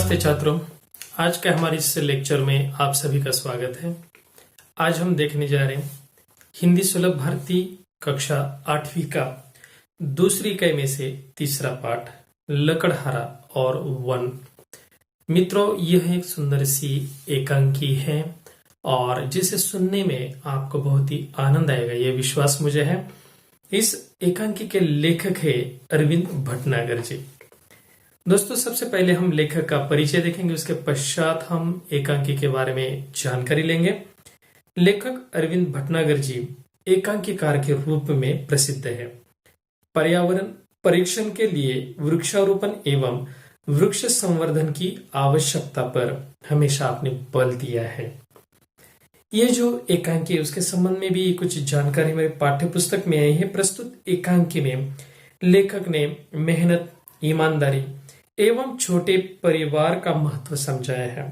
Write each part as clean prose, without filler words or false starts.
नमस्ते छात्रों। आज का हमारे इस लेक्चर में आप सभी का स्वागत है। आज हम देखने जा रहे हैं हिंदी सुलभ भारती कक्षा 8वीं का दूसरी इकाई में से तीसरा पाठ लकड़हारा और वन। मित्रों, यह एक सुंदर सी एकांकी है और जिसे सुनने में आपको बहुत ही आनंद आएगा, यह विश्वास मुझे है। इस एकांकी के लेखक है अरविंद भटनागर जी। दोस्तों, सबसे पहले हम लेखक का परिचय देखेंगे, उसके पश्चात हम एकांकी के बारे में जानकारी लेंगे। लेखक अरविंद भटनागर जी एकांकीकार के रूप में प्रसिद्ध है। पर्यावरण परीक्षण के लिए वृक्षारोपण एवं वृक्ष संवर्धन की आवश्यकता पर हमेशा आपने बल दिया है। ये जो एकांकी है उसके संबंध में भी कुछ जानकारी मेरे पाठ्य पुस्तक में आई है। प्रस्तुत एकांकी में लेखक ने मेहनत, ईमानदारी एवं छोटे परिवार का महत्व समझाया है।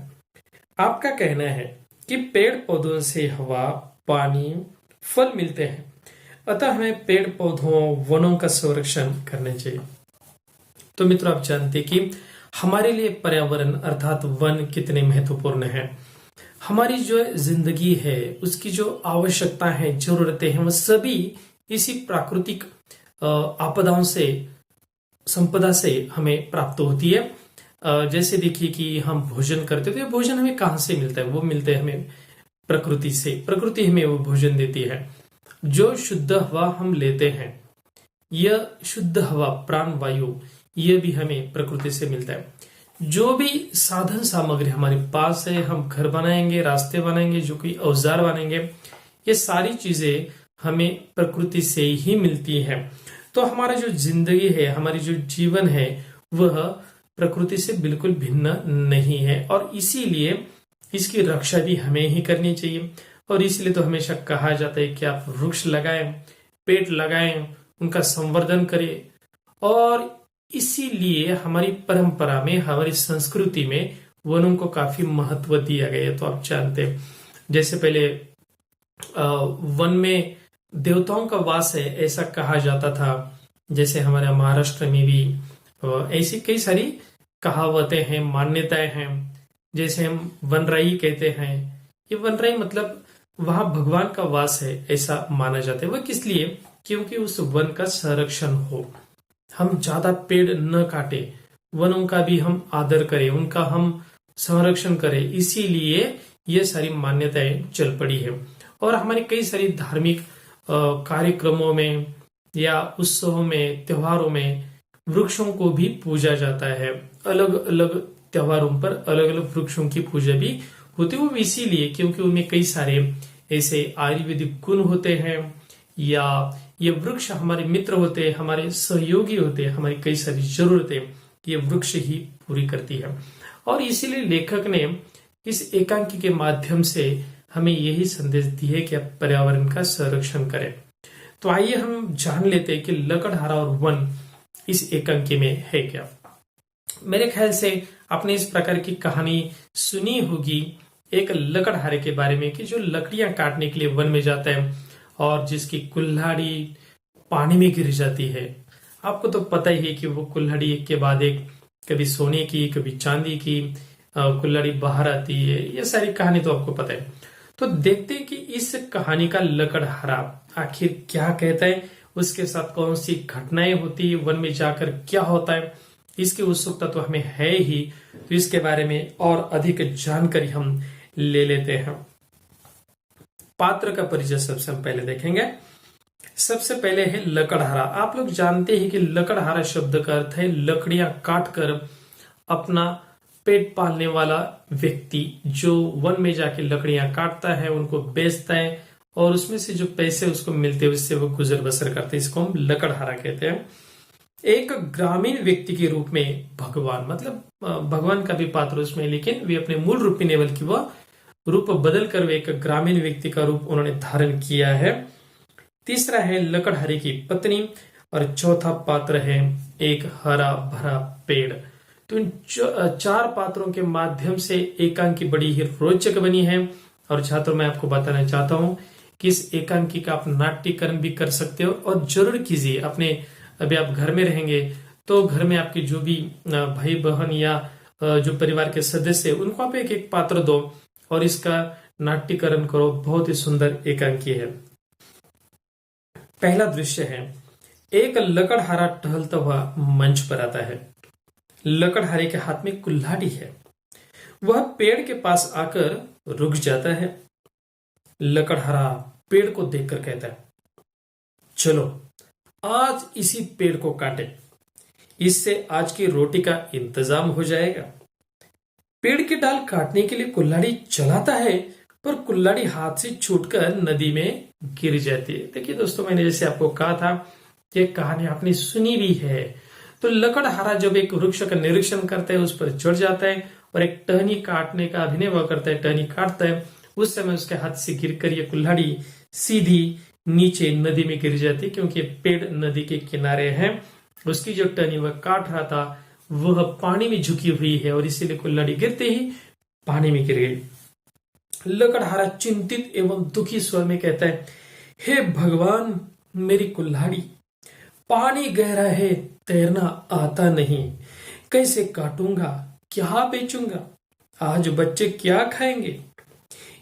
आपका कहना है कि पेड़ पौधों से हवा, पानी, फल मिलते हैं, अतः हमें पेड़ पौधों, वनों का संरक्षण करना चाहिए। तो मित्रों, आप जानते हैं कि हमारे लिए पर्यावरण अर्थात वन कितने महत्वपूर्ण है। हमारी जो जिंदगी है उसकी जो आवश्यकता है, जरूरतें हैं, वो सभी इसी प्राकृतिक आपदाओं से, संपदा से हमें प्राप्त होती है। जैसे देखिए कि हम भोजन करते हैं तो ये भोजन हमें कहाँ से मिलता है? वो मिलते हैं हमें प्रकृति से। प्रकृति हमें वो भोजन देती है। जो शुद्ध हवा हम लेते हैं, यह शुद्ध हवा, प्राण वायु, यह भी हमें प्रकृति से मिलता है। जो भी साधन सामग्री हमारे पास है, हम घर बनाएंगे, रास्ते बनाएंगे, जो कोई औजार बनाएंगे, ये सारी चीजें हमें प्रकृति से ही मिलती है। तो हमारा जो जिंदगी है, हमारी जो जीवन है, वह प्रकृति से बिल्कुल भिन्न नहीं है और इसीलिए इसकी रक्षा भी हमें ही करनी चाहिए। और इसलिए तो हमेशा कहा जाता है कि आप वृक्ष लगाएं, पेड़ लगाएं, उनका संवर्धन करें। और इसीलिए हमारी परंपरा में, हमारी संस्कृति में वनों को काफी महत्व दिया गया है। तो आप जानते हैं, जैसे पहले वन में देवताओं का वास है, ऐसा कहा जाता था। जैसे हमारे महाराष्ट्र में भी ऐसी कई सारी कहावतें हैं, मान्यताएं हैं। जैसे हम वनराई कहते हैं, ये वनराई मतलब वहां भगवान का वास है, ऐसा माना जाता है। वह किस लिए? क्योंकि उस वन का संरक्षण हो, हम ज्यादा पेड़ न काटे, वनों का भी हम आदर करें, उनका हम संरक्षण करें। इसीलिए ये सारी मान्यताएं चल पड़ी है। और हमारे कई सारी धार्मिक कार्यक्रमों में या उत्सवों में, त्योहारों में वृक्षों को भी पूजा जाता है। अलग अलग त्योहारों पर अलग अलग वृक्षों की पूजा भी होती है। वो इसीलिए क्योंकि उनमें कई सारे ऐसे आयुर्वेदिक गुण होते हैं, या ये वृक्ष हमारे मित्र होते हैं, हमारे सहयोगी होते हैं, हमारी कई सारी जरूरतें ये वृक्ष ही पूरी करती है। और इसीलिए लेखक ने इस एकांकी के माध्यम से हमें यही संदेश दिया है कि आप पर्यावरण का संरक्षण करें। तो आइए हम जान लेते हैं कि लकड़हारा और वन इस एकांकी में है क्या। मेरे ख्याल से आपने इस प्रकार की कहानी सुनी होगी एक लकड़हारे के बारे में, कि जो लकड़ियां काटने के लिए वन में जाता है और जिसकी कुल्हाड़ी पानी में गिर जाती है। आपको तो पता ही है कि वो कुल्हाड़ी एक के बाद एक, कभी सोने की, कभी चांदी की कुल्हाड़ी बाहर आती है। ये सारी कहानी तो आपको पता है। तो देखते हैं कि इस कहानी का लकड़हारा आखिर क्या कहता है, उसके साथ कौन सी घटनाएं होती है, वन में जाकर क्या होता है, इसकी उत्सुकता तो हमें है ही। तो इसके बारे में और अधिक जानकारी हम ले लेते हैं। पात्र का परिचय सबसे हम पहले देखेंगे। सबसे पहले है लकड़हारा। आप लोग जानते हैं कि लकड़हारा शब्द का अर्थ है लकड़ियां काटकर अपना पेट पालने वाला व्यक्ति, जो वन में जाके लकड़ियां काटता है, उनको बेचता है और उसमें से जो पैसे उसको मिलते हैं उससे वो गुजर बसर करते हैं। इसको हम लकड़हारा कहते हैं। एक ग्रामीण व्यक्ति के रूप में भगवान, मतलब भगवान का भी पात्र उसमें, लेकिन वे अपने मूल रूप में नहीं बल्कि वह रूप बदल कर वे एक ग्रामीण व्यक्ति का रूप उन्होंने धारण किया है। तीसरा है लकड़हारे की पत्नी और चौथा पात्र है एक हरा भरा पेड़। तो इन चार पात्रों के माध्यम से एकांकी बड़ी ही रोचक बनी है। और छात्रों, मैं आपको बताना चाहता हूं कि इस एकांकी का आप नाट्यकरण भी कर सकते हो और जरूर कीजिए। अपने, अभी आप घर में रहेंगे तो घर में आपके जो भी भाई बहन या जो परिवार के सदस्य है उनको आप एक एक पात्र दो और इसका नाट्यकरण करो। बहुत ही सुंदर एकांकी है। पहला दृश्य है, एक लकड़हारा टहलता हुआ मंच पर आता है। लकड़हारे के हाथ में कुल्हाड़ी है। वह पेड़ के पास आकर रुक जाता है। लकड़हारा पेड़ को देखकर कहता है, चलो आज इसी पेड़ को काटे, इससे आज की रोटी का इंतजाम हो जाएगा। पेड़ की डाल काटने के लिए कुल्हाड़ी चलाता है, पर कुल्हाड़ी हाथ से छूटकर नदी में गिर जाती है। देखिए दोस्तों, मैंने जैसे आपको कहा था, ये कहानी आपने सुनी भी है। तो लकड़हारा जब एक वृक्ष का निरीक्षण करता है, उस पर चढ़ जाता है और एक टहनी काटने का अभिनय वह करता है, टहनी काटता है। उस समय उसके हाथ से गिरकर ये कुल्हाड़ी सीधी नीचे नदी में गिर जाती, क्योंकि पेड़ नदी के किनारे है। उसकी जो टहनी वह काट रहा था वह पानी में झुकी हुई है और इसीलिए कुल्हाड़ी गिरते ही पानी में गिर गई। लकड़हारा चिंतित एवं दुखी स्वर में कहता है, हे भगवान, मेरी कुल्हाड़ी, पानी गहरा है, तैरना आता नहीं, कैसे काटूंगा, क्या बेचूंगा, आज बच्चे क्या खाएंगे।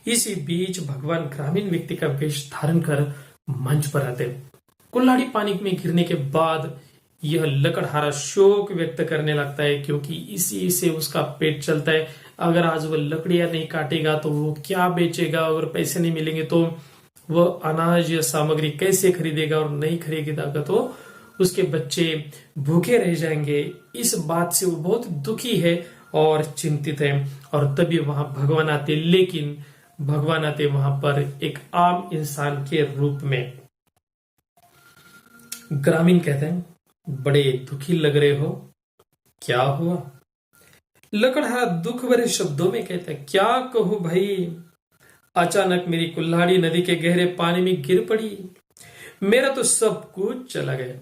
इसी बीच भगवान ग्रामीण व्यक्ति का वेश धारण कर मंच पर आते। कुल्हाड़ी पानी में गिरने के बाद यह लकड़हारा शोक व्यक्त करने लगता है, क्योंकि इसी से उसका पेट चलता है। अगर आज वह लकड़ियां नहीं काटेगा तो वो क्या बेचेगा, अगर पैसे नहीं मिलेंगे तो वह अनाज या सामग्री कैसे खरीदेगा, और नहीं खरीदेगा तो उसके बच्चे भूखे रह जाएंगे। इस बात से वो बहुत दुखी है और चिंतित है। और तभी वहां भगवान आते, लेकिन भगवान आते वहां पर एक आम इंसान के रूप में। ग्रामीण कहते हैं, बड़े दुखी लग रहे हो, क्या हुआ। लकड़हारा दुख भरे शब्दों में कहता है, क्या कहूं भाई, अचानक मेरी कुल्हाड़ी नदी के गहरे पानी में गिर पड़ी, मेरा तो सब कुछ चला गया।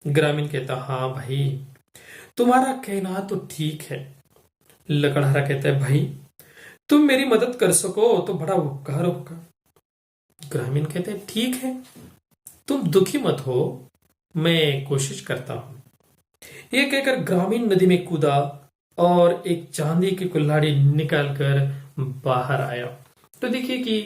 ग्रामीण कहता, हाँ भाई, तुम्हारा कहना तो ठीक है। लकड़हारा कहता है, भाई तुम मेरी मदद कर सको तो बड़ा उपकार होगा। ग्रामीण कहते हैं, ठीक है, तुम दुखी मत हो, मैं कोशिश करता हूं। ये कहकर ग्रामीण नदी में कूदा और एक चांदी की कुल्हाड़ी निकालकर बाहर आया। तो देखिए कि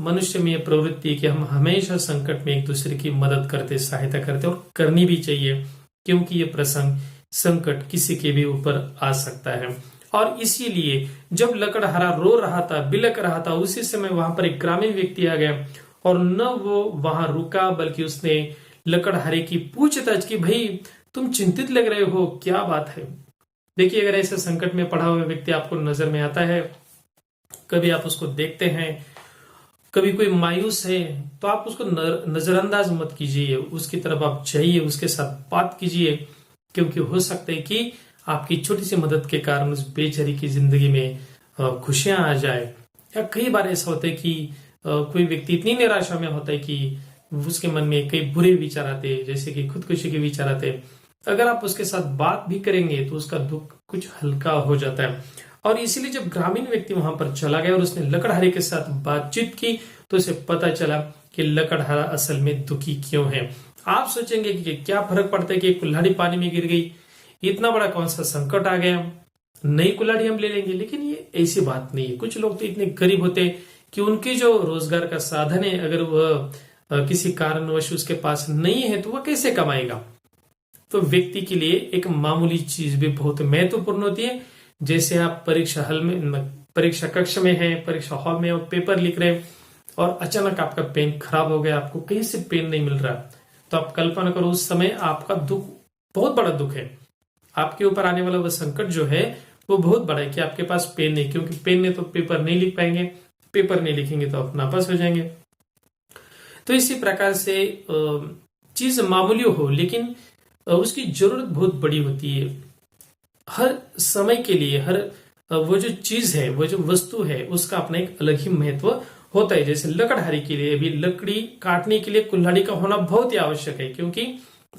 मनुष्य में यह प्रवृत्ति कि हम हमेशा संकट में एक दूसरे की मदद करते, सहायता करते, और करनी भी चाहिए, क्योंकि ये प्रसंग, संकट किसी के भी ऊपर आ सकता है। और इसीलिए जब लकड़हारा रो रहा था, बिलक रहा था, उसी समय वहां पर एक ग्रामीण व्यक्ति आ गया और न वो वहां रुका, बल्कि उसने लकड़हारे की पूछताछ की, भाई तुम चिंतित लग रहे हो, क्या बात है। देखिए, अगर ऐसे संकट में पड़ा हुआ व्यक्ति आपको नजर में आता है, कभी आप उसको देखते हैं, कभी कोई मायूस है, तो आप उसको नजरअंदाज मत कीजिए, उसकी तरफ आप जाइए, उसके साथ बात कीजिए, क्योंकि हो सकता है कि आपकी छोटी सी मदद के कारण उस बेचारी की जिंदगी में खुशियां आ जाए। या कई बार ऐसा होता है कि कोई व्यक्ति इतनी निराशा में होता है कि उसके मन में कई बुरे विचार आते हैं, जैसे कि खुदकुशी के विचार आते हैं। अगर आप उसके साथ बात भी करेंगे तो उसका दुख कुछ हल्का हो जाता है। और इसीलिए जब ग्रामीण व्यक्ति वहां पर चला गया और उसने लकड़हारे के साथ बातचीत की, तो उसे पता चला कि लकड़हारा असल में दुखी क्यों है। आप सोचेंगे कि क्या फर्क पड़ता है कि कुल्हाड़ी पानी में गिर गई, इतना बड़ा कौन सा संकट आ गया, नई कुल्हाड़ी हम ले लेंगे। लेकिन ये ऐसी बात नहीं है। कुछ लोग तो इतने गरीब होते कि उनकी जो रोजगार का साधन है, अगर वह किसी कारणवश उसके पास नहीं है तो वह कैसे कमाएगा। तो व्यक्ति के लिए एक मामूली चीज भी बहुत महत्वपूर्ण होती है। जैसे आप परीक्षा हॉल में, परीक्षा कक्ष में है, परीक्षा हॉल में और पेपर लिख रहे हैं और अचानक आपका पेन खराब हो गया, आपको कहीं से पेन नहीं मिल रहा, तो आप कल्पना करो उस समय आपका दुख, बहुत बड़ा दुख है। आपके ऊपर आने वाला वह संकट जो है वो बहुत बड़ा है कि आपके पास पेन नहीं, क्योंकि पेन ने तो पेपर नहीं लिख पाएंगे, पेपर नहीं लिखेंगे तो आप नापास हो जाएंगे। तो इसी प्रकार से चीज मामूली हो, लेकिन उसकी जरूरत बहुत बड़ी होती है। हर समय के लिए हर वो जो चीज है, वो जो वस्तु है, उसका अपना एक अलग ही महत्व होता है। जैसे लकड़हारे के लिए भी लकड़ी काटने के लिए कुल्हाड़ी का होना बहुत ही आवश्यक है, क्योंकि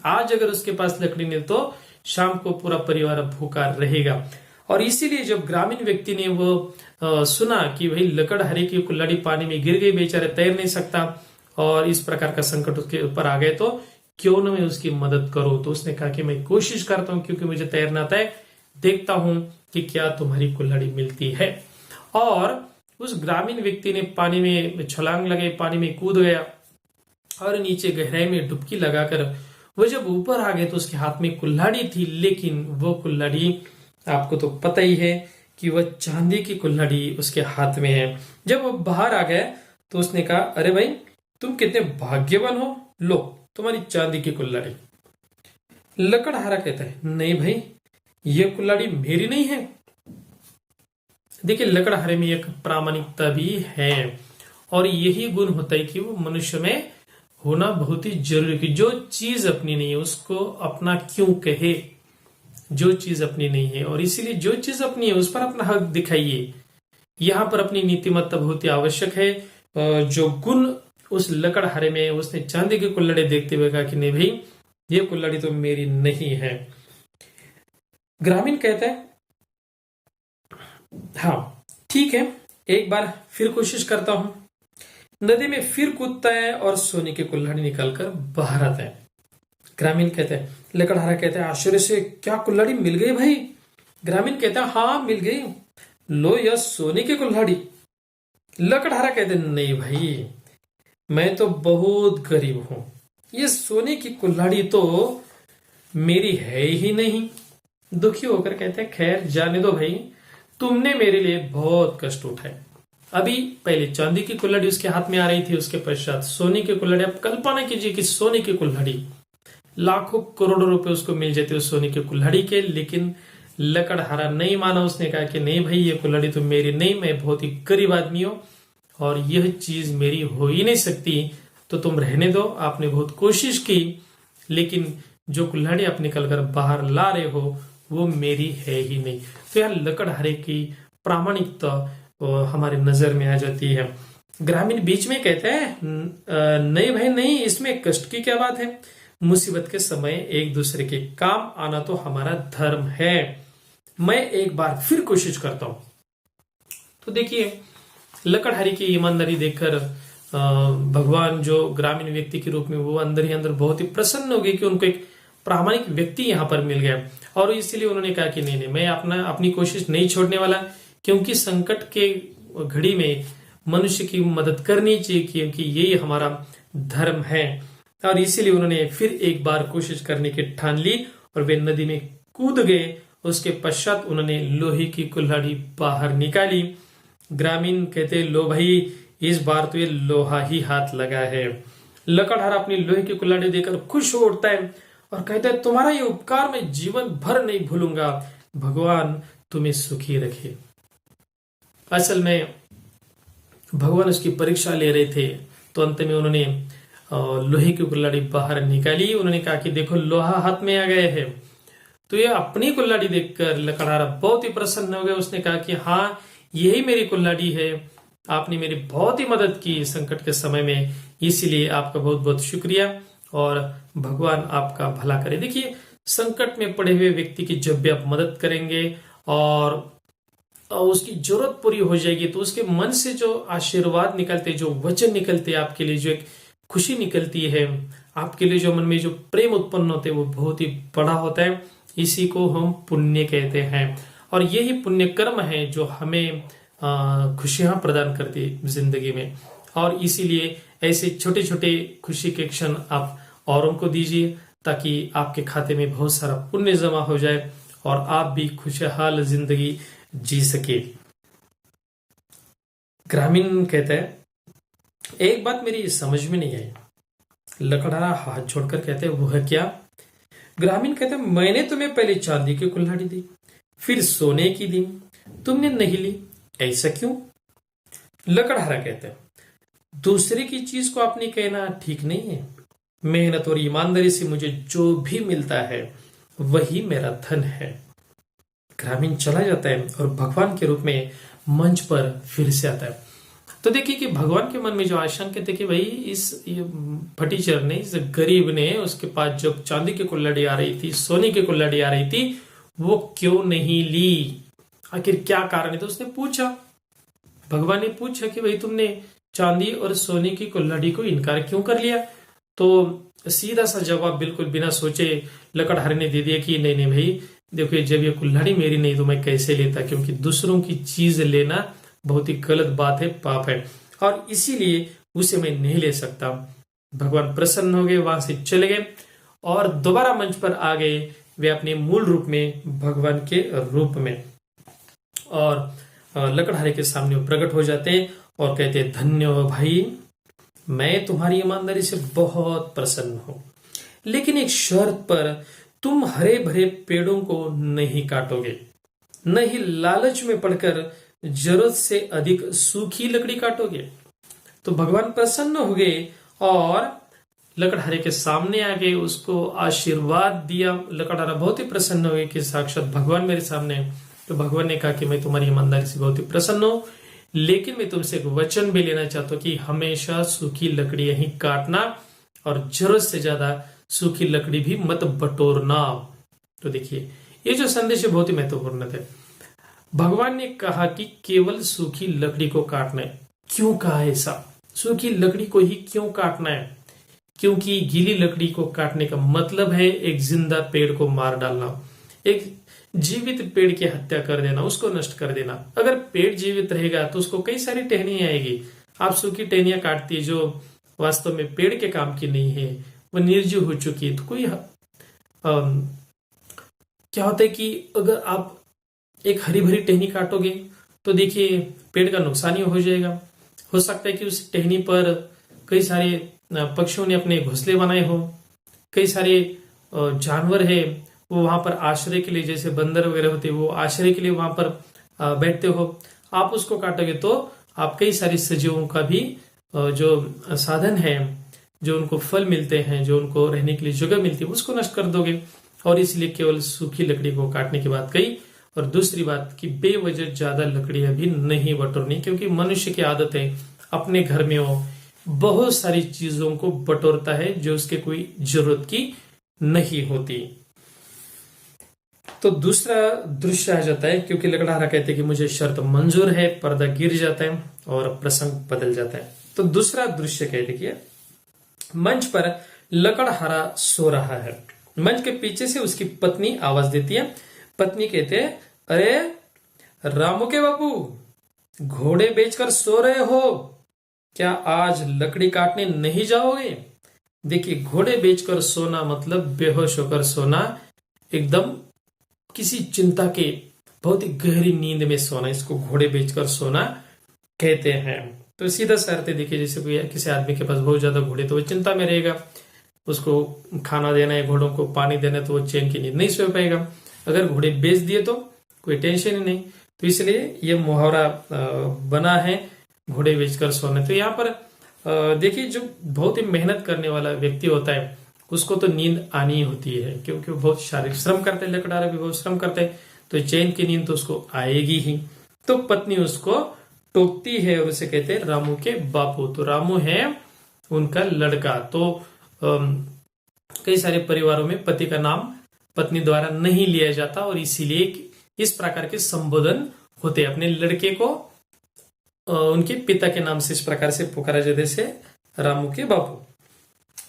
आज अगर उसके पास लकड़ी नहीं तो शाम को पूरा परिवार भूखा रहेगा। और इसीलिए जब ग्रामीण व्यक्ति ने वो सुना कि भाई लकड़हारे की कुल्हाड़ी पानी में गिर गई, बेचारे तैर नहीं सकता और इस प्रकार का संकट उसके ऊपर आ गए, तो क्यों न मैं उसकी मदद करूं। तो उसने कहा कि मैं कोशिश करता हूं, क्योंकि मुझे तैरना आता है, देखता हूं कि क्या तुम्हारी कुल्हाड़ी मिलती है। और उस ग्रामीण व्यक्ति ने पानी में छलांग लगे, पानी में कूद गया और नीचे गहराई में डुबकी लगाकर वो जब ऊपर आ गए तो उसके हाथ में कुल्हाड़ी थी, लेकिन वो कुल्हाड़ी आपको तो पता ही है कि वह चांदी की कुल्हाड़ी उसके हाथ में है। जब वो बाहर आ गया तो उसने कहा, अरे भाई तुम कितने भाग्यवान हो, लो तुम्हारी चांदी की कुल्हाड़ी। लकड़हारा कहता है, नहीं भाई ये कुल्हाड़ी मेरी नहीं है। देखिए लकड़हारे में एक प्रामाणिकता भी है और यही गुण होता है कि वो मनुष्य में होना बहुत ही जरूरी, कि जो चीज अपनी नहीं है उसको अपना क्यों कहे, जो चीज अपनी नहीं है। और इसीलिए जो चीज अपनी है उस पर अपना हक दिखाइए। यहां पर अपनी नीतिमत्ता बहुत ही आवश्यक है। जो गुण उस लकड़हारे में, उसने चांदी की कुल्हाड़ी देखते हुए कहा कि नहीं भाई ये कुल्हाड़ी तो मेरी नहीं है। ग्रामीण कहता है, हाँ ठीक है, एक बार फिर कोशिश करता हूं। नदी में फिर कूदता है और सोने की कुल्हाड़ी निकालकर बाहर आता है। ग्रामीण कहता है, लकड़हारा कहता है आश्चर्य से, क्या कुल्हाड़ी मिल गई भाई? ग्रामीण कहता है, हाँ मिल गई, लो यह सोने की कुल्हाड़ी। लकड़हारा कहते हैं, नहीं भाई मैं तो बहुत गरीब हूं, ये सोने की कुल्हाड़ी तो मेरी है ही नहीं। दुखी होकर कहते हैं, खैर जाने दो भाई, तुमने मेरे लिए बहुत कष्ट उठाए। अभी पहले चांदी की कुल्हाड़ी उसके हाथ में आ रही थी, उसके पश्चात सोने की कुल्हाड़ी। अब कल्पना कीजिए कि सोने की कुल्हाड़ी, लाखों करोड़ों रुपए उसको मिल जाते उस सोने की कुल्हाड़ी के, लेकिन लकड़हारा नहीं माना। उसने कहा कि नहीं भाई ये कुल्हाड़ी तो मेरी नहीं, मैं बहुत ही गरीब आदमी हूं और यह चीज मेरी हो ही नहीं सकती, तो तुम रहने दो। आपने बहुत कोशिश की लेकिन जो कुल्हाड़ी आप निकल कर बाहर ला रहे हो वो मेरी है ही नहीं। तो यह लकड़हारे की प्रामाणिकता हमारे नजर में आ जाती है। ग्रामीण बीच में कहते हैं, नहीं भाई नहीं, इसमें कष्ट की क्या बात है, मुसीबत के समय एक दूसरे के काम आना तो हमारा धर्म है। मैं एक बार फिर कोशिश करता हूं। तो देखिए लकड़हारी की ईमानदारी देखकर भगवान जो ग्रामीण व्यक्ति के रूप में वो अंदर ही अंदर बहुत ही प्रसन्न हो गए कि उनको एक प्रामाणिक व्यक्ति यहां पर मिल गया। और इसीलिए उन्होंने कहा कि नहीं नहीं, मैं अपनी कोशिश नहीं छोड़ने वाला, क्योंकि संकट के घड़ी में मनुष्य की मदद करनी चाहिए, क्योंकि यही हमारा धर्म है। और इसीलिए उन्होंने फिर एक बार कोशिश करने की ठान ली और वे नदी में कूद गए। उसके पश्चात उन्होंने लोहे की कुल्हाड़ी बाहर निकाली। ग्रामीण कहते, लो भाई इस बार तो ये लोहा ही हाथ लगा है। लकड़हारा अपनी लोहे की कुल्हाड़ी देकर खुश हो उठता है और कहता है, तुम्हारा ये उपकार मैं जीवन भर नहीं भूलूंगा, भगवान तुम्हें सुखी रखे। असल में भगवान उसकी परीक्षा ले रहे थे, तो अंत में उन्होंने लोहे की कुल्हाड़ी बाहर निकाली। उन्होंने कहा कि देखो लोहा हाथ में आ गए है। तो ये अपनी कुल्हाड़ी देखकर लकड़हारा बहुत ही प्रसन्न हो गया। उसने कहा कि हाँ यही मेरी कुल्हाड़ी है, आपने मेरी बहुत ही मदद की संकट के समय में, इसीलिए आपका बहुत बहुत शुक्रिया और भगवान आपका भला करे। देखिए संकट में पड़े हुए व्यक्ति की जब भी आप मदद करेंगे और उसकी जरूरत पूरी हो जाएगी, तो उसके मन से जो आशीर्वाद निकलते, जो वचन निकलते, आपके लिए जो एक खुशी निकलती है, आपके लिए जो मन में जो प्रेम उत्पन्न होते हैं, वो बहुत ही बड़ा होता है। इसी को हम पुण्य कहते हैं और यही पुण्य कर्म है जो हमें खुशियां प्रदान करती है जिंदगी में। और इसीलिए ऐसे छोटे छोटे खुशी के क्षण आप औरों को दीजिए, ताकि आपके खाते में बहुत सारा पुण्य जमा हो जाए और आप भी खुशहाल जिंदगी जी सके। ग्रामीण कहता है, एक बात मेरी समझ में नहीं आई। लकड़हारा हाथ जोड़कर कहते हैं, वो है क्या? ग्रामीण कहते हैं, मैंने तुम्हें पहले चांदी की कुल्हाड़ी दी, फिर सोने की दी, तुमने नहीं ली, ऐसा क्यों? लकड़हारा कहते हैं, दूसरे की चीज को अपनी कहना ठीक नहीं है। मेहनत और ईमानदारी से मुझे जो भी मिलता है वही मेरा धन है। ग्रामीण चला जाता है और भगवान के रूप में मंच पर फिर से आता है। तो देखिए कि भगवान के मन में जो आशंका थी कि भाई इस फटीचर ने, इस गरीब ने, उसके पास जब चांदी की कुल्हाड़ी आ रही थी, सोने की कुल्हाड़ी आ रही थी, वो क्यों नहीं ली, आखिर क्या कारण है? तो उसने पूछा, भगवान ने पूछा कि भाई तुमने चांदी और सोने की कुल्हाड़ी को इनकार क्यों कर लिया? तो सीधा सा जवाब बिल्कुल बिना सोचे लकड़हारे ने दे दिया कि नहीं नहीं भाई, देखिए जब ये कुल्हाड़ी मेरी नहीं तो मैं कैसे लेता, क्योंकि दूसरों की चीज लेना बहुत ही गलत बात है, पाप है, और इसीलिए उसे मैं नहीं ले सकता। भगवान प्रसन्न हो गए, वहां से चले गए और दोबारा मंच पर आ गए वे अपने मूल रूप में, भगवान के रूप में। और लकड़हारे के सामने वो प्रकट हो जाते और कहते, धन्य हो भाई, मैं तुम्हारी ईमानदारी से बहुत प्रसन्न हूं, लेकिन एक शर्त पर, तुम हरे भरे पेड़ों को नहीं काटोगे, न ही लालच में पड़कर जरूरत से अधिक सूखी लकड़ी काटोगे। तो भगवान प्रसन्न हो गए और लकड़हारे के सामने आ गए, उसको आशीर्वाद दिया। लकड़हारा बहुत ही प्रसन्न हो गए कि साक्षात भगवान मेरे सामने है। तो भगवान ने कहा कि मैं तुम्हारी ईमानदारी से बहुत ही प्रसन्न हूं, लेकिन मैं तुमसे एक वचन भी लेना चाहता हूं कि हमेशा सूखी लकड़ी ही काटना और जरूरत से ज्यादा सूखी लकड़ी भी मत बटोरना। तो देखिए ये जो संदेश है बहुत ही महत्वपूर्ण है। भगवान ने कहा कि केवल सूखी लकड़ी को काटना है। क्यों कहा ऐसा? सूखी लकड़ी को ही क्यों काटना है? क्योंकि गीली लकड़ी को काटने का मतलब है एक जिंदा पेड़ को मार डालना, एक जीवित पेड़ की हत्या कर देना, उसको नष्ट कर देना। अगर पेड़ जीवित रहेगा तो उसको कई सारी टहनियां आएगी। आप सूखी टहनियां काटती है जो वास्तव में पेड़ के काम की नहीं है, वो निर्जीव हो चुकी है। तो कोई क्या होता है कि अगर आप एक हरी भरी टहनी काटोगे तो देखिए पेड़ का नुकसान ही हो जाएगा। हो सकता है कि उस टहनी पर कई सारे पक्षियों ने अपने घोंसले बनाए हो, कई सारे जानवर है वो वहां पर आश्रय के लिए, जैसे बंदर वगैरह होते हैं वो आश्रय के लिए वहां पर बैठते हो। आप उसको काटोगे तो आप कई सारी सजीवों का भी जो साधन है, जो उनको फल मिलते हैं, जो उनको रहने के लिए जगह मिलती है, उसको नष्ट कर दोगे। और इसलिए केवल सूखी लकड़ी को काटने की बात कही। और दूसरी बात कि बेवजह ज्यादा लकड़ियां भी नहीं बटोरनी, क्योंकि मनुष्य की आदत है अपने घर में वो बहुत सारी चीजों को बटोरता है जो उसके कोई जरूरत की नहीं होती। तो दूसरा दृश्य आ जाता है, क्योंकि लकड़हारा कहते हैं कि मुझे शर्त मंजूर है, पर्दा गिर जाता है और प्रसंग बदल जाता है। तो दूसरा दृश्य कहते कि मंच पर लकड़हारा सो रहा है। मंच के पीछे से उसकी पत्नी आवाज देती है। पत्नी कहते हैं, अरे रामू के बाबू, घोड़े बेचकर सो रहे हो क्या? आज लकड़ी काटने नहीं जाओगे? देखिए घोड़े बेचकर सोना मतलब बेहोश होकर सोना, एकदम किसी चिंता के बहुत ही गहरी नींद में सोना, इसको घोड़े बेचकर सोना कहते हैं। तो सीधा सा अर्थ देखिए, जैसे कोई किसी आदमी के पास बहुत ज्यादा घोड़े तो वो चिंता में रहेगा, उसको खाना देना है, घोड़ों को पानी देना है, तो वो चैन की नींद नहीं सो पाएगा। अगर घोड़े बेच दिए तो कोई टेंशन ही नहीं। तो इसलिए ये मुहावरा बना है, घोड़े बेचकर सोना। तो यहाँ पर देखिए जो बहुत ही मेहनत करने वाला व्यक्ति होता है उसको तो नींद आनी ही होती है, क्योंकि वो बहुत शारीरिक श्रम करते हैं, लकड़हारा भी बहुत श्रम करते हैं, तो चैन की नींद तो उसको आएगी ही। तो पत्नी उसको टोकती है और उसे कहते हैं रामू के बापू। तो रामू है उनका लड़का। तो कई सारे परिवारों में पति का नाम पत्नी द्वारा नहीं लिया जाता और इसीलिए इस प्रकार के संबोधन होते। अपने लड़के को उनके पिता के नाम से इस प्रकार से पुकारा जाता है, जैसे रामू के बापू।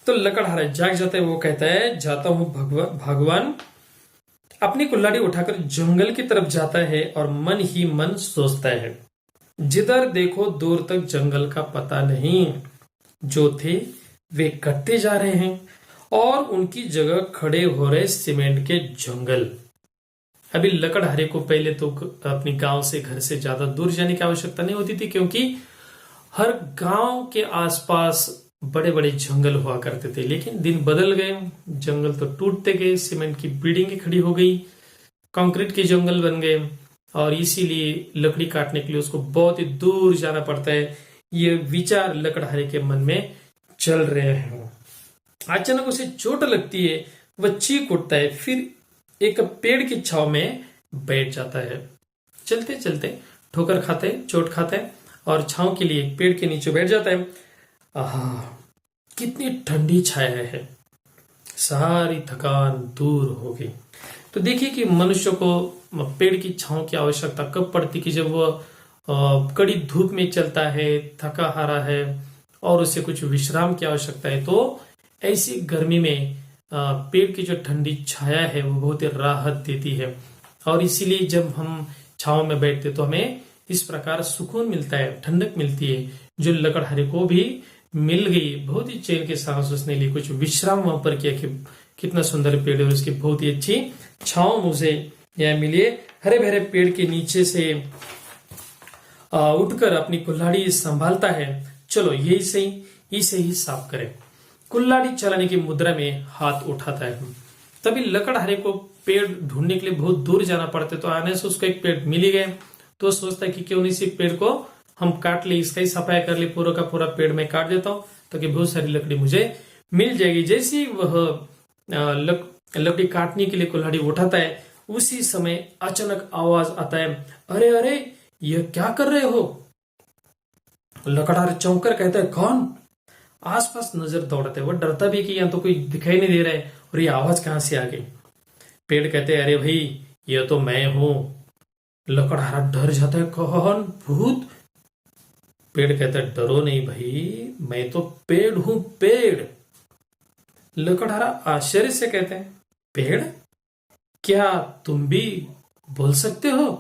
तो लकड़हारा जाग जाता है, वो कहता है, जाता हूं भगवान। अपनी कुल्हाड़ी उठाकर जंगल की तरफ जाता है और मन ही मन सोचता है, जिधर देखो दूर तक जंगल का पता नहीं, जो थे वे कटते जा रहे हैं और उनकी जगह खड़े हो रहे सीमेंट के जंगल। अभी लकड़हारे को पहले तो अपनी गांव से, घर से ज्यादा दूर जाने की आवश्यकता नहीं होती थी, क्योंकि हर गांव के आसपास बड़े बड़े जंगल हुआ करते थे। लेकिन दिन बदल गए, जंगल तो टूटते गए, सीमेंट की बिल्डिंगें खड़ी हो गई, कंक्रीट के जंगल बन गए और इसीलिए लकड़ी काटने के लिए उसको बहुत ही दूर जाना पड़ता है। ये विचार लकड़हारे के मन में चल रहे हैं। अचानक उसे चोट लगती है, वह चीख उठता है, फिर एक पेड़ की छाव में बैठ जाता है। चलते चलते ठोकर खाते, चोट खाते और छाव के लिए पेड़ के नीचे बैठ जाता है। आहा, कितनी ठंडी छाया है, सारी थकान दूर हो गई। तो देखिए कि मनुष्य को पेड़ की छांव की आवश्यकता कब पड़ती, कि जब वह कड़ी धूप में चलता है, थका हारा है और उसे कुछ विश्राम की आवश्यकता है। तो ऐसी गर्मी में पेड़ की जो ठंडी छाया है वो बहुत ही राहत देती है, और इसीलिए जब हम छांव में बैठते तो हमें इस प्रकार सुकून मिलता है, ठंडक मिलती है, जो लकड़हारे को भी मिल गई। बहुत ही चैन के सांस उसने ली, कुछ विश्राम वहां पर किया कि कितना सुंदर पेड़ है, उसकी बहुत ही अच्छी छांव मुझे यहाँ मिली। हरे भरे पेड़ के नीचे से उठकर अपनी कुल्हाड़ी संभालता है। चलो यही सही, इसे ही साफ करें। कुल्हाड़ी चलाने की मुद्रा में हाथ उठाता है। तभी लकड़हारे को पेड़ ढूंढने के लिए बहुत दूर जाना पड़ता है, तो आने से उसको एक पेड़ मिल ही गए। तो सोचता है कि क्यों नहीं इसी पेड़ को हम काट ले, इसका ही सफाई कर ले, पूरा का पूरा पेड़ में काट देता हूं ताकि बहुत सारी लकड़ी मुझे मिल जाएगी। जैसे ही वह लकड़ी काटने के लिए कुल्हाड़ी उठाता है, उसी समय अचानक आवाज आता है, अरे अरे यह क्या कर रहे हो? लकड़हारे चौंक कर कहता है, कौन? आसपास नजर दौड़ाते है, वो डरता भी कि यहाँ तो कोई दिखाई नहीं दे रहा है और ये आवाज कहां से आ गई। पेड़ कहते हैं, अरे भाई ये तो मैं हूं। लकड़हारा डर जाता है, कौन? भूत? पेड़ कहता है, डरो नहीं भाई, मैं तो पेड़ हूं, पेड़। लकड़हारा आश्चर्य से कहते हैं, पेड़? क्या तुम भी बोल सकते हो?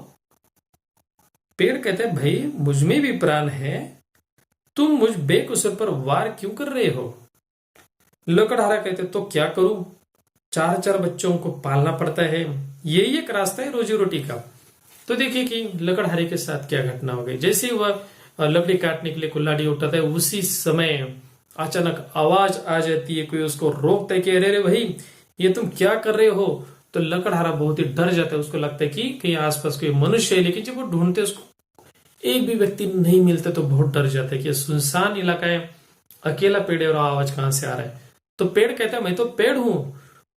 पेड़ कहते हैं, भाई मुझ में भी प्राण है, तुम मुझ बेकसूर पर वार क्यों कर रहे हो? लकड़हारा कहते, तो क्या करूं, 4 बच्चों को पालना पड़ता है, यही एक रास्ता है रोजी रोटी का। तो देखिए कि लकड़हारे के साथ क्या घटना हो गई। जैसे ही वह लकड़ी काटने के लिए कुल्हाड़ी उठाता है, उसी समय अचानक आवाज आ जाती है, कोई उसको रोकता है कि अरे अरे भाई ये तुम क्या कर रहे हो? तो लकड़हारा बहुत ही डर जाता है, उसको लगता है कि कहीं आसपास कोई मनुष्य है, लेकिन जब वो ढूंढते उसको एक भी व्यक्ति नहीं मिलता तो बहुत डर जाता है कि सुनसान इलाका है, अकेला पेड़ है और आवाज कहां से आ रहा है। तो पेड़ कहता है, मैं तो पेड़ हूं।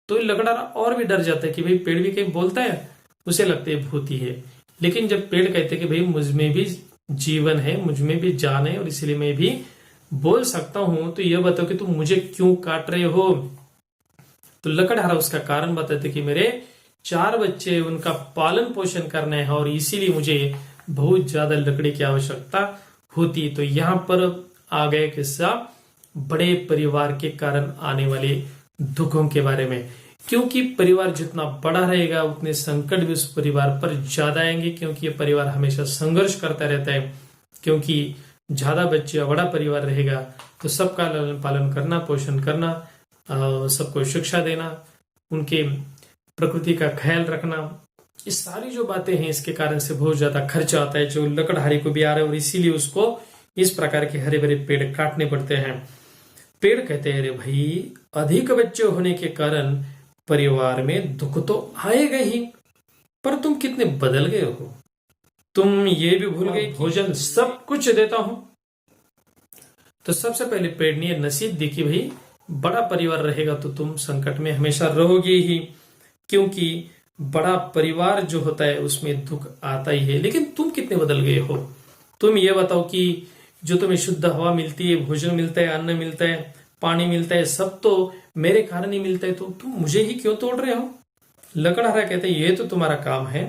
तो लकड़हारा और भी डर जाता है कि भाई पेड़ भी कहीं बोलता है, उसे लगता है भूती है। लेकिन जब पेड़ कहते कि भाई मुझ में भी जीवन है, मुझ में भी जान है और इसलिए मैं भी बोल सकता हूं, तो यह बताओ कि तुम मुझे क्यों काट रहे हो? तो लकड़हारा उसका कारण बताते कि मेरे 4 बच्चे, उनका पालन पोषण करना है और इसीलिए मुझे बहुत ज्यादा लकड़ी की आवश्यकता होती। तो यहां पर आ गया किस्सा बड़े परिवार के कारण आने वाले दुखों के बारे में, क्योंकि परिवार जितना बड़ा रहेगा उतने संकट भी उस परिवार पर ज्यादा आएंगे, क्योंकि ये परिवार हमेशा संघर्ष करता रहता है। क्योंकि ज्यादा बच्चे, बड़ा परिवार रहेगा तो सबका लालन पालन करना, पोषण करना, सबको शिक्षा देना, उनके प्रकृति का ख्याल रखना, ये सारी जो बातें हैं इसके कारण से बहुत ज्यादा खर्चा आता है, जो लकड़हारे को भी आ रहा है, और इसीलिए उसको इस प्रकार के हरे भरे पेड़ काटने पड़ते हैं। पेड़ कहते हैं, अरे भाई अधिक बच्चे होने के कारण परिवार में दुख तो आएगा ही, पर तुम कितने बदल गए हो, तुम ये भी भूल गए भोजन सब कुछ देता हूं। तो सबसे पहले पेड़ ने नसीब दी कि भाई बड़ा परिवार रहेगा तो तुम संकट में हमेशा रहोगे ही, क्योंकि बड़ा परिवार जो होता है उसमें दुख आता ही है। लेकिन तुम कितने बदल गए हो? तुम ये बताओ कि जो तुम्हें शुद्ध हवा मिलती है, भोजन मिलता है, अन्न मिलता है, पानी मिलता है, सब तो मेरे कारण ही मिलता है, तो तुम मुझे ही क्यों तोड़ रहे हो? लकड़हारा कहते हैं, ये तो तुम्हारा काम है,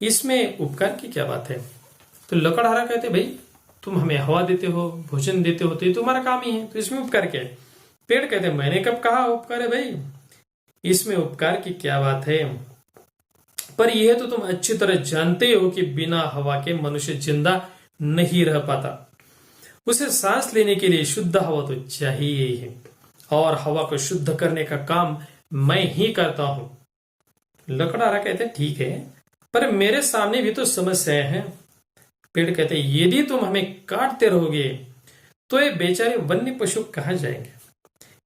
इसमें उपकार की क्या बात है? तो लकड़हारा कहते, भाई तुम हमें हवा देते हो, भोजन देते हो, तो ये तुम्हारा काम ही है, तो इसमें उपकार क्या है? पेड़ कहते, मैंने कब कहा उपकार है भाई, इसमें उपकार की क्या बात है? पर यह तो तुम अच्छी तरह जानते हो कि बिना हवा के मनुष्य जिंदा नहीं रह पाता। उसे सांस लेने के लिए शुद्ध हवा तो चाहिए ही है, और हवा को शुद्ध करने का काम मैं ही करता हूं। लकड़हारा कहते, ठीक है, पर मेरे सामने भी तो समस्याएं हैं। पेड़ कहते, यदि तुम हमें काटते रहोगे तो ये बेचारे वन्य पशु कहां जाएंगे?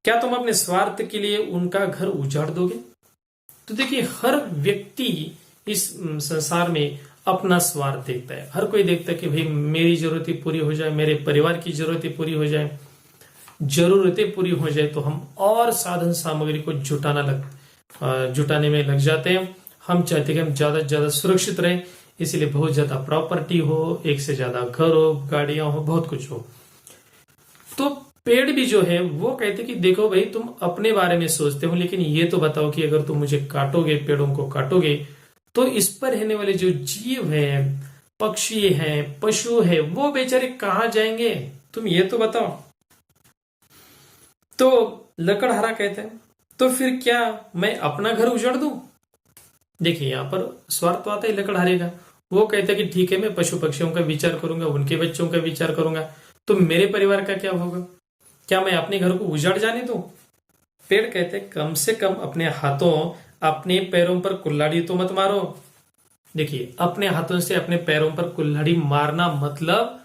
क्या तुम अपने स्वार्थ के लिए उनका घर उजाड़ दोगे? तो देखिए, हर व्यक्ति इस संसार में अपना स्वार्थ देखता है। हर कोई देखता है कि भाई मेरी जरूरतें पूरी हो जाए, मेरे परिवार की जरूरतें पूरी हो जाए, जरूरतें पूरी हो जाए तो हम और साधन सामग्री को जुटाने में लग जाते हैं। हम चाहते हैं कि हम ज्यादा से ज्यादा सुरक्षित रहें, इसलिए बहुत ज्यादा प्रॉपर्टी हो, एक से ज्यादा घर हो, गाड़ियां हो, बहुत कुछ हो। तो पेड़ भी जो है वो कहते कि देखो भाई तुम अपने बारे में सोचते हो, लेकिन ये तो बताओ कि अगर तुम मुझे काटोगे, पेड़ों को काटोगे, तो इस पर रहने वाले जो जीव हैं, पक्षी हैं, पशु है, वो बेचारे कहां जाएंगे? तुम ये तो बताओ। तो लकड़हारा कहते हैं, तो फिर क्या मैं अपना घर उजाड़ दूं? देखिए यहाँ पर स्वार्थ आता है लकड़हारे का। वो कहता है कि ठीक है, मैं पशु पक्षियों का विचार करूंगा, उनके बच्चों का विचार करूंगा, तो मेरे परिवार का क्या होगा? क्या मैं अपने घर को उजाड़ जाने दूं? पेड़ कहते हैं कम से कम अपने हाथों अपने पैरों पर कुल्हाड़ी तो मत मारो। देखिए, अपने हाथों से अपने पैरों पर कुल्हाड़ी मारना मतलब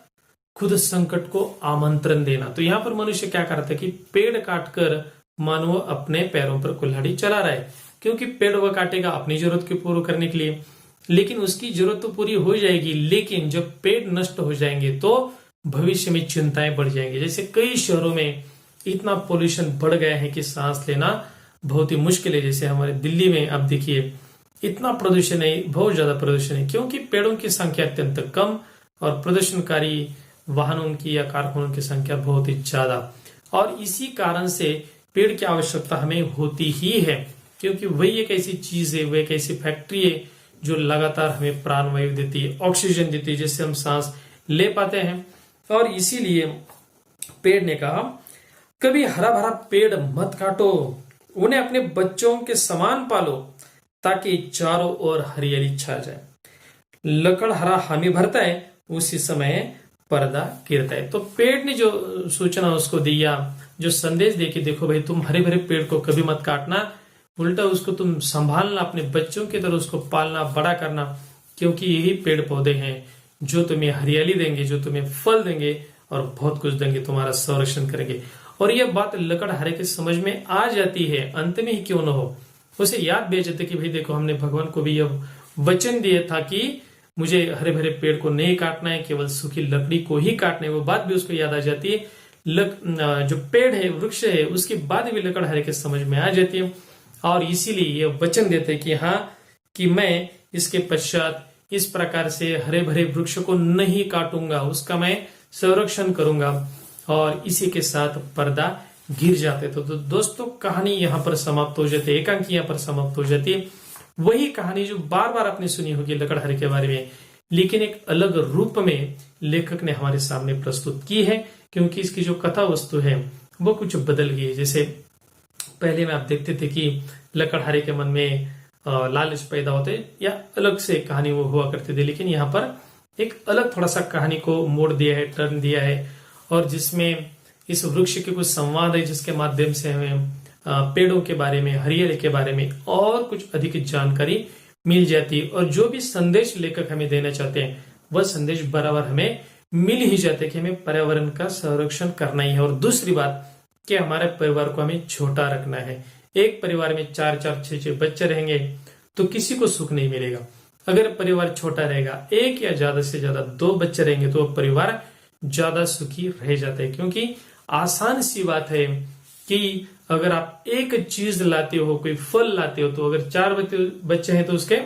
खुद संकट को आमंत्रण देना। तो यहां पर मनुष्य क्या करता है कि पेड़ काटकर मानो अपने पैरों पर कुल्हाड़ी चला रहा है, क्योंकि पेड़ वह काटेगा अपनी जरूरत को पूरा करने के लिए, लेकिन उसकी जरूरत तो पूरी हो जाएगी, लेकिन जब पेड़ नष्ट हो जाएंगे तो भविष्य में चिंताएं बढ़ जाएंगी। जैसे कई शहरों में इतना पोल्यूशन बढ़ गया है कि सांस लेना बहुत ही मुश्किल है। जैसे हमारे दिल्ली में अब देखिए इतना प्रदूषण है, बहुत ज्यादा प्रदूषण है, क्योंकि पेड़ों की संख्या अत्यंत कम और प्रदूषणकारी वाहनों की या कारखानों की संख्या बहुत ही ज्यादा। और इसी कारण से पेड़ की आवश्यकता हमें होती ही है, क्योंकि वही एक ऐसी चीज है, वह एक ऐसी फैक्ट्री है जो लगातार हमें प्राणवायु देती है, ऑक्सीजन देती है, जिससे हम सांस ले पाते हैं। और इसीलिए पेड़ ने कहा कभी हरा भरा पेड़ मत काटो, उन्हें अपने बच्चों के समान पालो, ताकि चारों ओर हरियाली छा जाए। लकड़हारा हामी भरता है, उसी समय पर्दा गिरता है। तो पेड़ ने जो सूचना उसको दिया, जो संदेश दे कि देखो भाई, तुम हरे भरे पेड़ को कभी मत काटना, उल्टा उसको तुम संभालना, अपने बच्चों की तरह उसको पालना, बड़ा करना, क्योंकि यही पेड़ पौधे हैं जो तुम्हें हरियाली देंगे, जो तुम्हें फल देंगे और बहुत कुछ देंगे, तुम्हारा संरक्षण करेंगे। और यह बात लकड़हारे के समझ में आ जाती है, अंत में ही क्यों न हो, उसे याद भेज जाते कि भाई देखो, हमने भगवान को भी यह वचन दिया था कि मुझे हरे भरे पेड़ को नहीं काटना है, केवल सूखी लकड़ी को ही काटना है। वो बात भी उसको याद आ जाती है। जो पेड़ है, वृक्ष है, उसकी बात भी लकड़हारे के समझ में आ जाती है, और इसीलिए ये वचन देते हैं कि हाँ, कि मैं इसके पश्चात इस प्रकार से हरे भरे वृक्ष को नहीं काटूंगा, उसका मैं संरक्षण करूंगा। और इसी के साथ पर्दा गिर जाते। तो दोस्तों, कहानी यहाँ पर समाप्त हो जाती है, एकांकी यहाँ पर समाप्त हो जाती है। वही कहानी जो बार बार आपने सुनी होगी लकड़हारे के बारे में, लेकिन एक अलग रूप में लेखक ने हमारे सामने प्रस्तुत की है, क्योंकि इसकी जो कथा वस्तु है वो कुछ बदल गई है। जैसे पहले में आप देखते थे कि लकड़हारे के मन में लालच पैदा होते या अलग से कहानी वो हुआ करते थे, लेकिन यहाँ पर एक अलग थोड़ा सा कहानी को मोड़ दिया है, टर्न दिया है, और जिसमें इस वृक्ष के कुछ संवाद है, जिसके माध्यम से हमें पेड़ों के बारे में, हरियाली के बारे में और कुछ अधिक जानकारी मिल जाती है। और जो भी संदेश लेखक हमें देना चाहते हैं वह संदेश बराबर हमें मिल ही जाते हैं कि हमें पर्यावरण का संरक्षण करना ही है। और दूसरी बात कि हमारे परिवार को हमें छोटा रखना है। एक परिवार में 4-4, 6-6 बच्चे रहेंगे तो किसी को सुख नहीं मिलेगा। अगर परिवार छोटा रहेगा, एक या ज्यादा से ज्यादा 2 बच्चे रहेंगे, तो परिवार ज्यादा सुखी रह जाता है। क्योंकि आसान सी बात है कि अगर आप एक चीज लाते हो, कोई फल लाते हो, तो अगर 4 बच्चे हैं तो उसके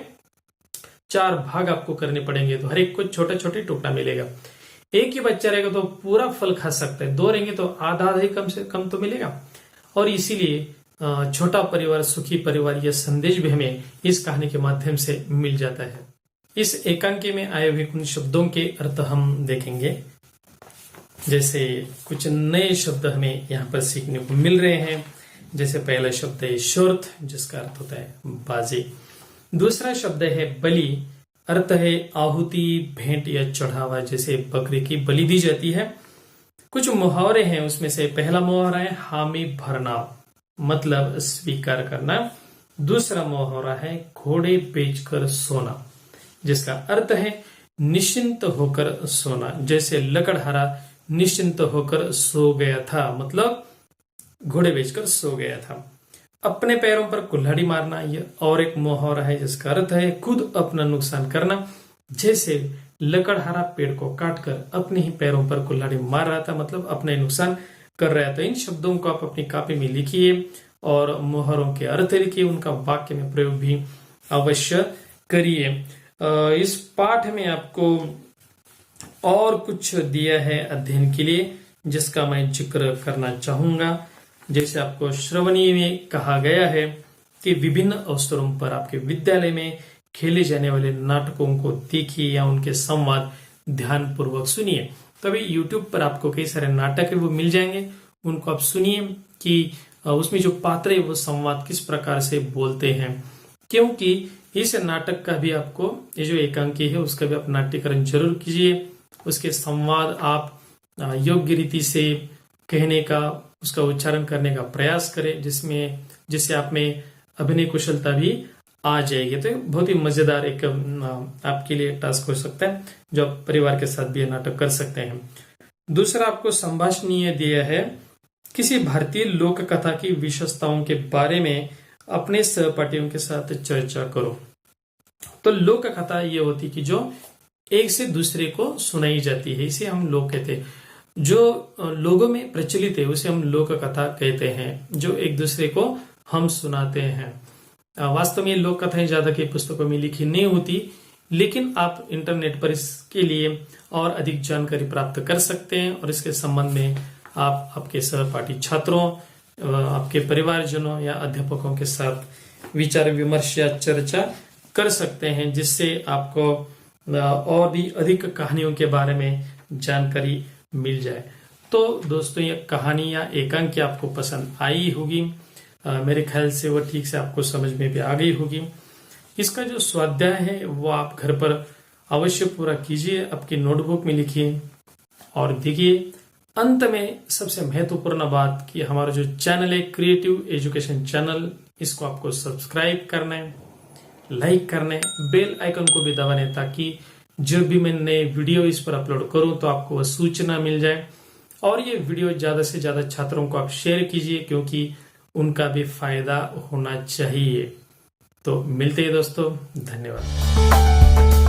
4 भाग आपको करने पड़ेंगे, तो हर एक को छोटे छोटे टुकड़ा मिलेगा। एक ही बच्चा रहेगा तो पूरा फल खा सकता है, 2 रहेंगे तो आधा ही कम से कम तो मिलेगा। और इसीलिए छोटा परिवार सुखी परिवार, यह संदेश भी हमें इस कहानी के माध्यम से मिल जाता है। इस एकांकी में आए हुए कुछ शब्दों के अर्थ हम देखेंगे। जैसे कुछ नए शब्द हमें यहाँ पर सीखने को मिल रहे हैं। जैसे पहला शब्द है शोर्थ, जिसका अर्थ होता है बाजी। दूसरा शब्द है बलि, अर्थ है आहुति, भेंट या चढ़ावा, जैसे बकरी की बलि दी जाती है। कुछ मुहावरे हैं, उसमें से पहला मुहावरा है हामी भरना, मतलब स्वीकार करना। दूसरा मुहावरा है घोड़े बेचकर सोना, जिसका अर्थ है निश्चिंत होकर सोना। जैसे लकड़हारा निश्चिंत होकर सो गया था, मतलब घोड़े बेचकर सो गया था। अपने पैरों पर कुल्हाड़ी मारना, यह और एक मुहावरा है जिसका अर्थ है खुद अपना नुकसान करना। जैसे लकड़हारा पेड़ को काटकर अपने ही पैरों पर कुल्हाड़ी मार रहा था, मतलब अपने नुकसान कर रहा था। इन शब्दों को आप अपनी कॉपी में लिखिए और मुहावरों के अर्थ लिखिए, उनका वाक्य में प्रयोग भी अवश्य करिए। इस पाठ में आपको और कुछ दिया है अध्ययन के लिए, जिसका मैं जिक्र करना चाहूंगा। जैसे आपको श्रवणीय में कहा गया है कि विभिन्न अवसरों पर आपके विद्यालय में खेले जाने वाले नाटकों को देखिए या उनके संवाद ध्यान पूर्वक सुनिए। तो अभी YouTube पर आपको कई सारे नाटक है वो मिल जाएंगे, उनको आप सुनिए कि उसमें जो पात्र है वो संवाद किस प्रकार से बोलते हैं, क्योंकि इस नाटक का भी आपको ये जो एकांकी है उसका भी आप नाट्यकरण जरूर कीजिए। उसके संवाद आप योग्य रीति से कहने का, उसका उच्चारण करने का प्रयास करें, जिससे आप में अभिनय कुशलता भी आ जाएगी। तो बहुत ही मजेदार एक आपके लिए टास्क हो सकता है, जो आप परिवार के साथ भी नाटक कर सकते हैं। दूसरा आपको संभाषणीय दिया है, किसी भारतीय लोक कथा की विशेषताओं के बारे में अपने सहपाठियों के साथ चर्चा करो। तो लोक कथा ये होती कि जो एक से दूसरे को सुनाई जाती है, इसे हम लोक कहते हैं। जो लोगों में प्रचलित है उसे हम लोक कथा कहते हैं, जो एक दूसरे को हम सुनाते हैं। वास्तव में लोक कथाएं ज्यादा की पुस्तकों में लिखी नहीं होती, लेकिन आप इंटरनेट पर इसके लिए और अधिक जानकारी प्राप्त कर सकते हैं और इसके संबंध में आप आपके सहपाठी छात्रों, आपके परिवारजनों या अध्यापकों के साथ विचार विमर्श या चर्चा कर सकते हैं, जिससे आपको और भी अधिक कहानियों के बारे में जानकारी मिल जाए। तो दोस्तों, ये कहानी या एकांकी आपको पसंद आई होगी, मेरे ख्याल से वो ठीक से आपको समझ में भी आ गई होगी। इसका जो स्वाध्याय है वो आप घर पर अवश्य पूरा कीजिए, आपकी नोटबुक में लिखिए और देखिए। अंत में सबसे महत्वपूर्ण बात कि हमारा जो चैनल है क्रिएटिव एजुकेशन चैनल, इसको आपको सब्सक्राइब करना है, लाइक करना है, बेल आइकन को भी दबाना है, ताकि जब भी मैं नए वीडियो इस पर अपलोड करूं तो आपको वह सूचना मिल जाए। और ये वीडियो ज्यादा से ज्यादा छात्रों को आप शेयर कीजिए, क्योंकि उनका भी फायदा होना चाहिए। तो मिलते हैं दोस्तों, धन्यवाद।